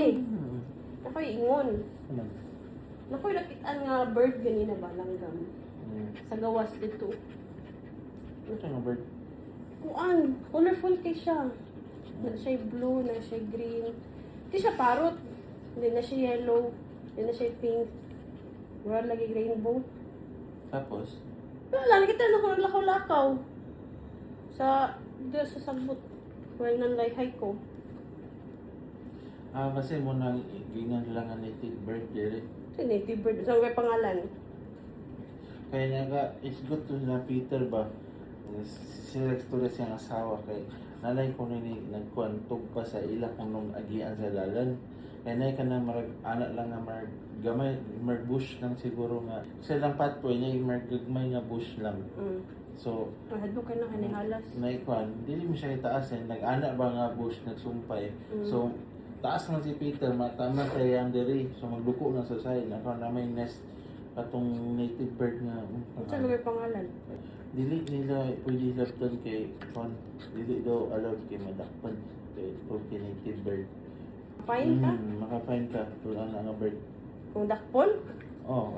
eh. Nakoy ingon. Ano? Nakoy nakitaan nga bird ganina ba langgam. Sa gawas dito. Ito nga bird. Kuan, colorful kay siya. Na siya blue, na siya green. Di siya parrot. Hindi na siya yellow. Hindi na siya pink. Wala lagi rainbow. Tapos, Wala, nakita na ko naglakaw-lakaw. Sa, doon sa sagbot. Well, nanlayhay ko. kasi mo nang gingan lang ang native bird dire. Sa native bird. Sa may pangalan. Kaya nga, it's good to na Peter ba? Si Rex Torres yung asawa kay nanay ko nini nagkuantog pa sa ila kung nung agian sa dalan. Kaya nay ka na marag anak lang nga marag gamay marag bush lang siguro nga. Sa lang patpoy niya marag gagmay nga bush lang. So, Hadlo ka na kanihalas. naikuan, dili mo siya itaasin, nag-ana ba nga bush, nagsumpay. So, taas man si Peter, matama kay ang diri. So, magduko na sa side. Ako na may nest atong native bird nga. Sa may pangalan. Dili nila pwede laptan kay Juan. Dili daw allowed kay madakpan kay native bird. Fine ka? Maka-fine ka. Tulang nga bird. Kung dakpon? Oh,